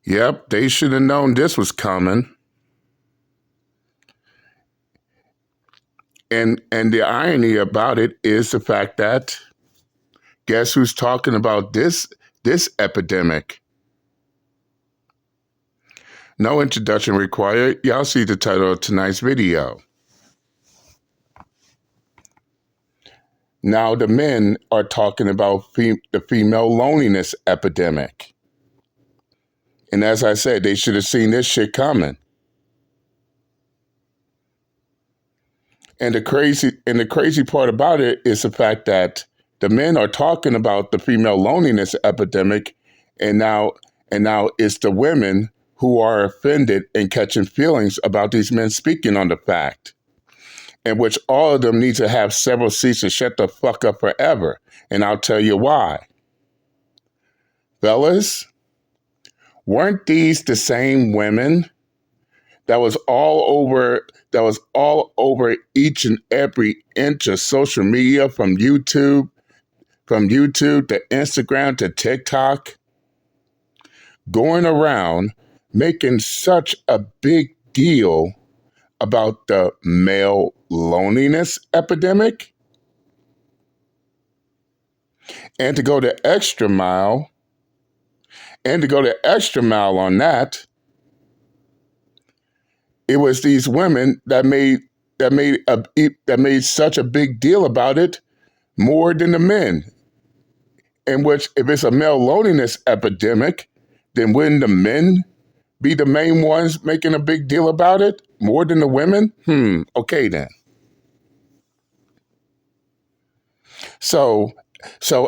Yep, they should have known this was coming. And the irony about it is the fact that guess who's talking about this epidemic? No introduction required. Y'all see the title of tonight's video. Now the men are talking about the female loneliness epidemic. And as I said, they should have seen this shit coming. And the crazy part about it is the fact that the men are talking about the female loneliness epidemic, and now it's the women who are offended and catching feelings about these men speaking on the fact, in which all of them need to have several seats and shut the fuck up forever. And I'll tell you why. Fellas, weren't these the same women that was all over each and every inch of social media, from YouTube to Instagram to TikTok, going around making such a big deal about the male loneliness epidemic? And to go the extra mile on that, it was these women that made such a big deal about it, more than the men. In which, if it's a male loneliness epidemic, then wouldn't the men be the main ones making a big deal about it more than the women? Okay then. So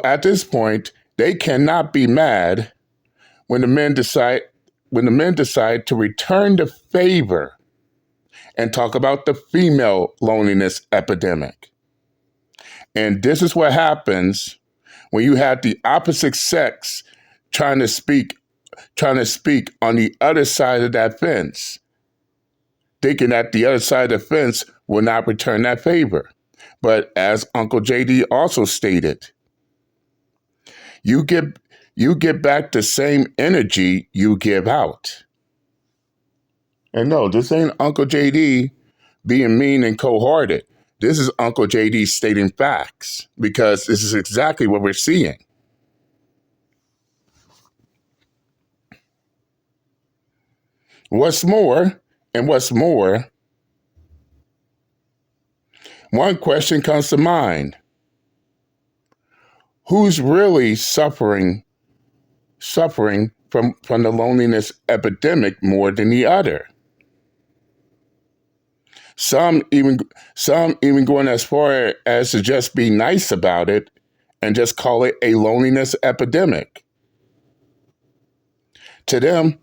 at this point, they cannot be mad when the men decide to return the favor and talk about the female loneliness epidemic. And this is what happens when you have the opposite sex trying to speak on the other side of that fence, thinking that the other side of the fence will not return that favor. But as Uncle JD also stated, you get back the same energy you give out. And no, this ain't Uncle JD being mean and cold-hearted. This is Uncle JD stating facts, because this is exactly what we're seeing. What's more, one question comes to mind. Who's really suffering from the loneliness epidemic more than the other? Some even going as far as to just be nice about it and just call it a loneliness epidemic. To them,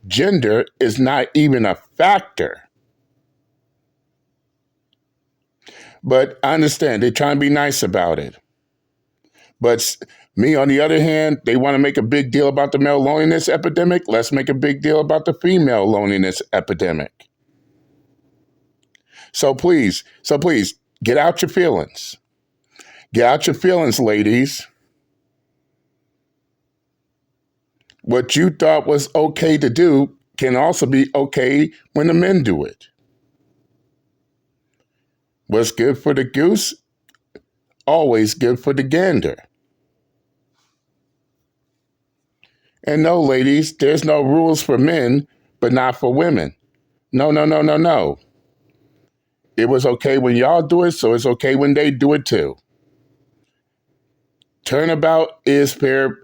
gender is not even a factor. But I understand they're trying to be nice about it. But me, on the other hand, they want to make a big deal about the male loneliness epidemic. Let's make a big deal about the female loneliness epidemic. So please, get out your feelings. Get out your feelings, ladies. What you thought was okay to do can also be okay when the men do it. What's good for the goose, always good for the gander. And no, ladies, there's no rules for men, but not for women. No. It was okay when y'all do it, so it's okay when they do it too. Turnabout is fair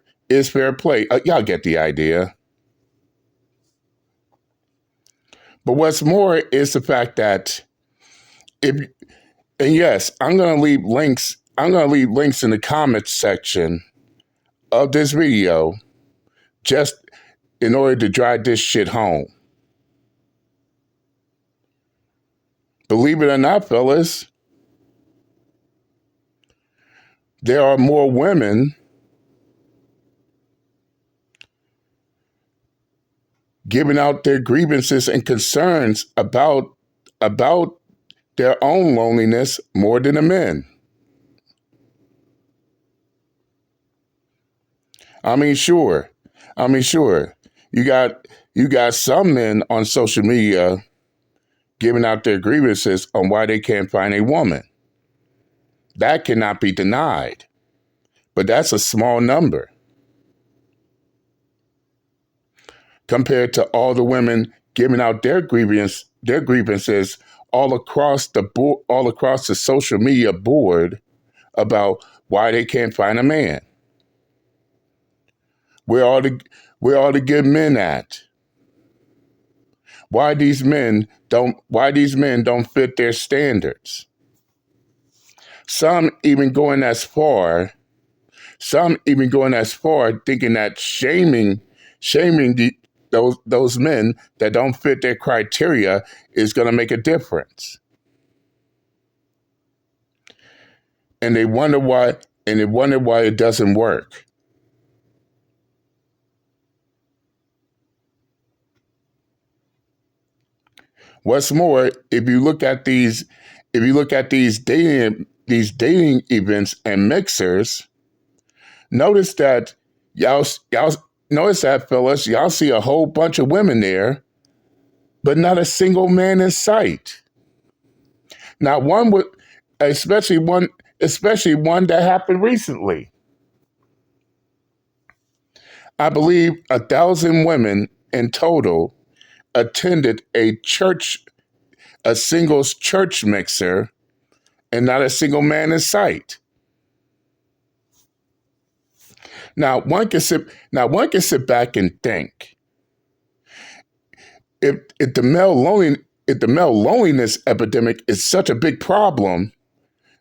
play. Y'all get the idea. But what's more is the fact that yes, I'm gonna leave links in the comments section of this video, just in order to drive this shit home. Believe it or not, fellas, there are more women giving out their grievances and concerns about their own loneliness more than the men. I mean, sure. You got some men on social media giving out their grievances on why they can't find a woman. That cannot be denied, but that's a small number compared to all the women giving out their grievances all across the board, all across the social media board about why they can't find a man. Where are the good men at? Why these men don't fit their standards? Some even going as far thinking that shaming those men that don't fit their criteria is going to make a difference. And they wonder why it doesn't work. What's more, if you look at these dating events and mixers, notice that y'all notice that, fellas, y'all see a whole bunch of women there, but not a single man in sight. Not one with, especially one that happened recently. I believe 1,000 women in total attended a singles church mixer, and not a single man in sight. Now one can sit back and think, if the male loneliness epidemic is such a big problem,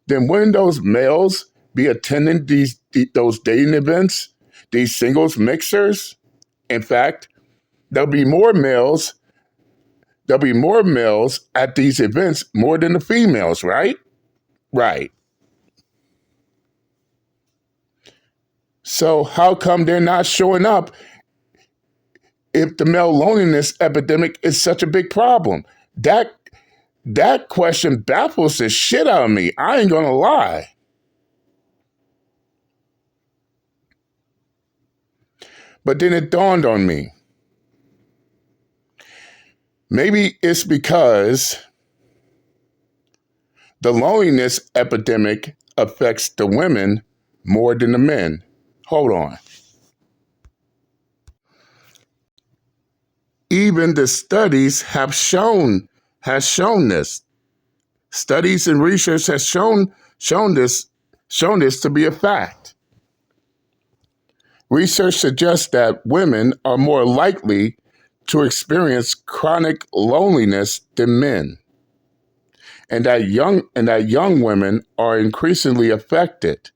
then wouldn't those males be attending those dating events, these singles mixers? In fact, there'll be more males at these events more than the females, right? Right. So how come they're not showing up if the male loneliness epidemic is such a big problem? That question baffles the shit out of me. I ain't gonna lie. But then it dawned on me. Maybe it's because the loneliness epidemic affects the women more than the men. Hold on. Even the studies has shown this. Studies and research has shown this to be a fact. Research suggests that women are more likely to experience chronic loneliness than men, and that young women are increasingly affected.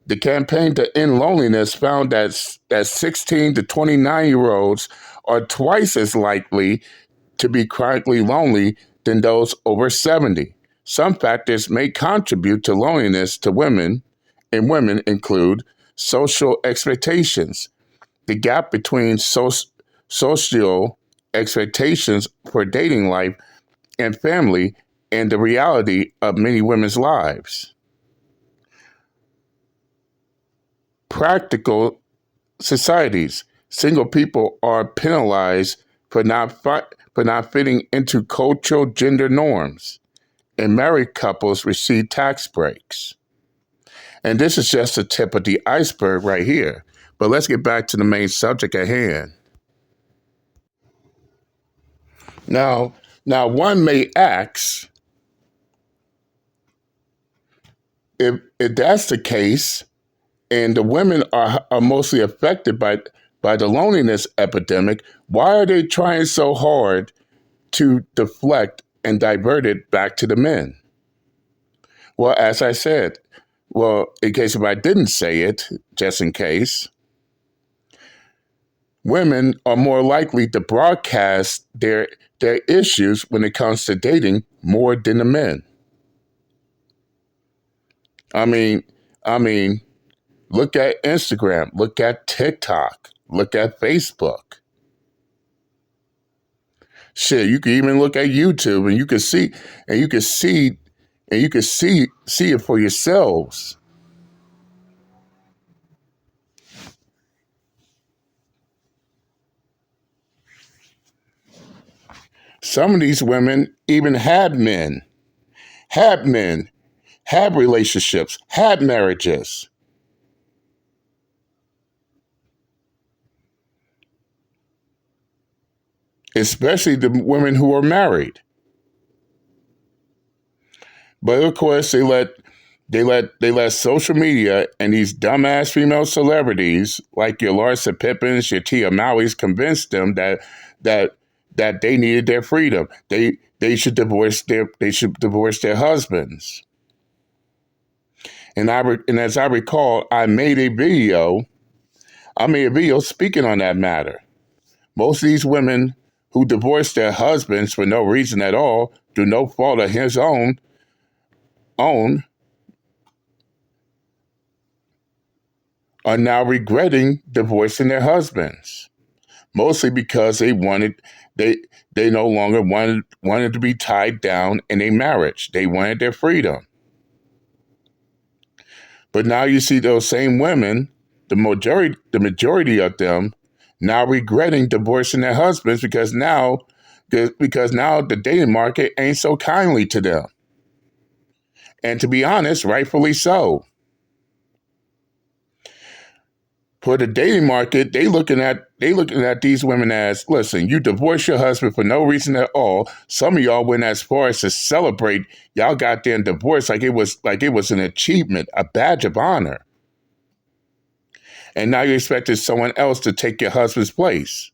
The campaign to end loneliness found that 16 to 29-year-olds are twice as likely to be chronically lonely than those over 70. Some factors may contribute to loneliness to women, and women include social expectations. The gap between social expectations for dating life and family and the reality of many women's lives. Practical societies. Single people are penalized for not fitting into cultural gender norms, and married couples receive tax breaks. And this is just the tip of the iceberg right here. But let's get back to the main subject at hand. Now, one may ask, if that's the case, and the women are mostly affected by the loneliness epidemic, why are they trying so hard to deflect and divert it back to the men? Well, as I said, in case if I didn't say it, just in case, women are more likely to broadcast their issues when it comes to dating more than the men. I mean, I mean, look at Instagram, look at TikTok, look at Facebook. Shit, you can even look at YouTube, and you can see it for yourselves. some of these women even had men, had relationships, had marriages. Especially the women who are married. But of course, they let social media and these dumbass female celebrities like your Larsa Pippins, your Tia Mowry's convince them that that they needed their freedom. They should divorce their husbands. And as I recall, I made a video speaking on that matter. Most of these women who divorce their husbands for no reason at all, through no fault of his own, are now regretting divorcing their husbands. Mostly because they they no longer wanted to be tied down in a marriage. They wanted their freedom. But now you see those same women, the majority of them, now regretting divorcing their husbands because now the dating market ain't so kindly to them. And to be honest, rightfully so. For the dating market, they looking at these women as, listen, you divorced your husband for no reason at all. Some of y'all went as far as to celebrate y'all goddamn divorce like it was an achievement, a badge of honor. And now you expected someone else to take your husband's place.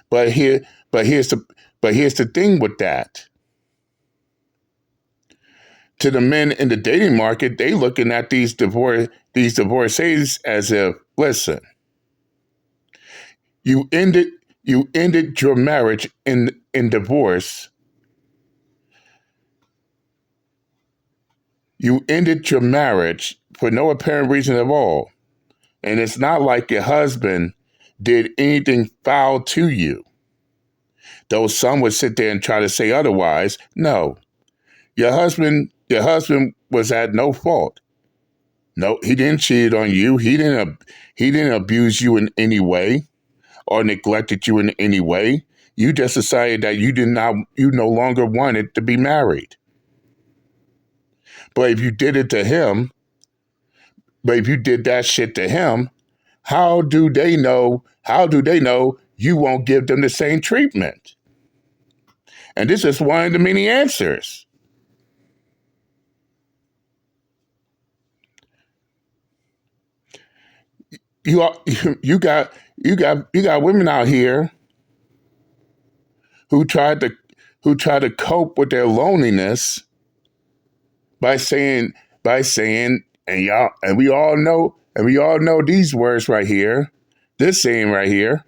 But here, but here's the thing with that. To the men in the dating market, they looking at these divorcees as if, listen, you ended your marriage in divorce. You ended your marriage for no apparent reason at all. And it's not like your husband did anything foul to you. Though some would sit there and try to say otherwise. No. Your husband was at no fault. No, he didn't cheat on you. He didn't abuse you in any way or neglected you in any way. You just decided that you no longer wanted to be married. But if you did it to him, but if you did that shit to him, how do they know? How do they know you won't give them the same treatment? And this is one of the many answers. You are, you got women out here who try to cope with their loneliness by saying and we all know these words right here, this saying right here,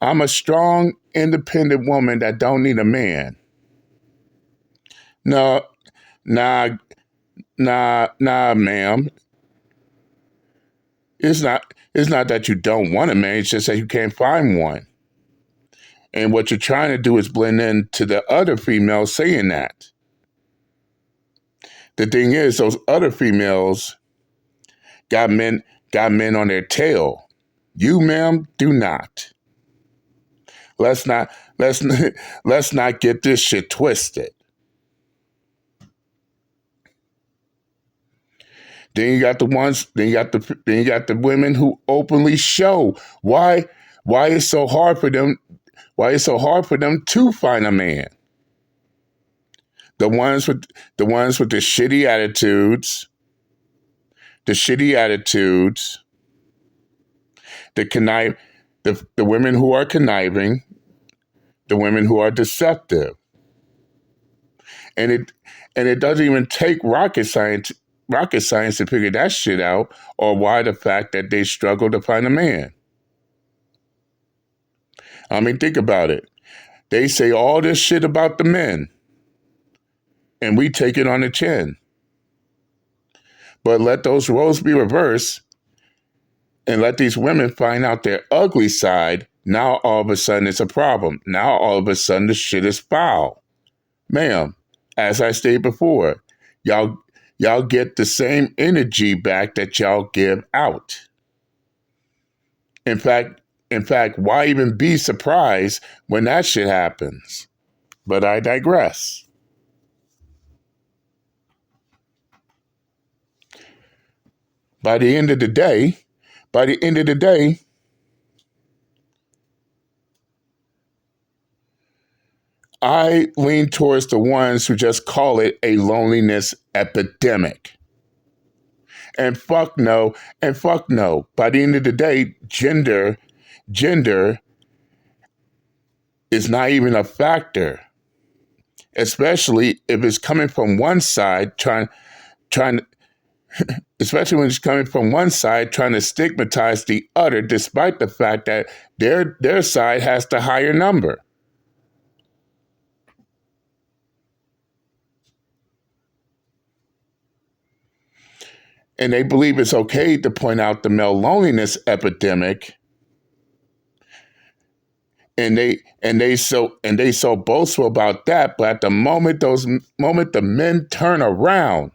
I'm a strong independent woman that don't need a man. No, nah, nah, ma'am. It's not that you don't want a man, it's just that you can't find one. And what you're trying to do is blend into the other females saying that. The thing is, those other females got men on their tail. You, ma'am, do not. Let's not let's let's not get this shit twisted. Then you got the women who openly show why it's so hard for them to find a man. The ones with the shitty attitudes, the connive the women who are conniving, the women who are deceptive. And it doesn't even take rocket science to figure that shit out, or why the fact that they struggle to find a man. I mean, think about it. They say all this shit about the men, and we take it on the chin. But let those roles be reversed and let these women find out their ugly side. Now all of a sudden it's a problem. Now all of a sudden the shit is foul. Ma'am, as I stated before, y'all get the same energy back that y'all give out. In fact, In fact, why even be surprised when that shit happens? But I digress. By the end of the day, I lean towards the ones who just call it a loneliness epidemic. And fuck no, and fuck no. By the end of the day, gender is not even a factor, especially if it's coming from one side trying especially when it's coming from one side trying to stigmatize the other, despite the fact that their side has the higher number. And they believe it's okay to point out the male loneliness epidemic, and they so boastful about that. But at the moment the men turn around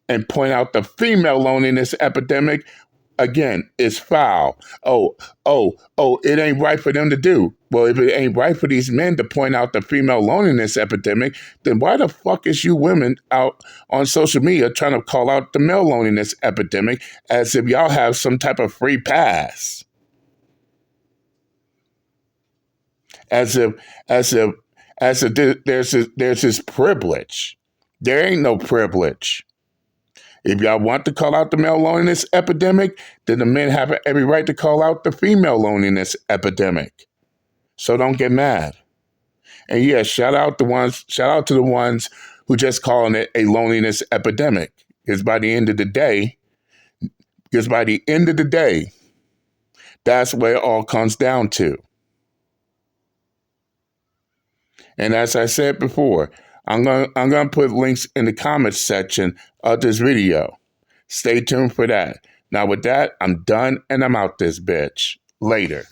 and point out the female loneliness epidemic, again, it's foul. It ain't right for them to do. Well, if it ain't right for these men to point out the female loneliness epidemic, then why the fuck is you women out on social media trying to call out the male loneliness epidemic as if y'all have some type of free pass? As if there's this privilege. There ain't no privilege. If y'all want to call out the male loneliness epidemic, then the men have every right to call out the female loneliness epidemic. So don't get mad. And yeah, shout out to the ones who just calling it a loneliness epidemic. Because by the end of the day, that's where it all comes down to. And as I said before, I'm gonna put links in the comments section of this video. Stay tuned for that. Now with that, I'm done and I'm out this bitch. Later.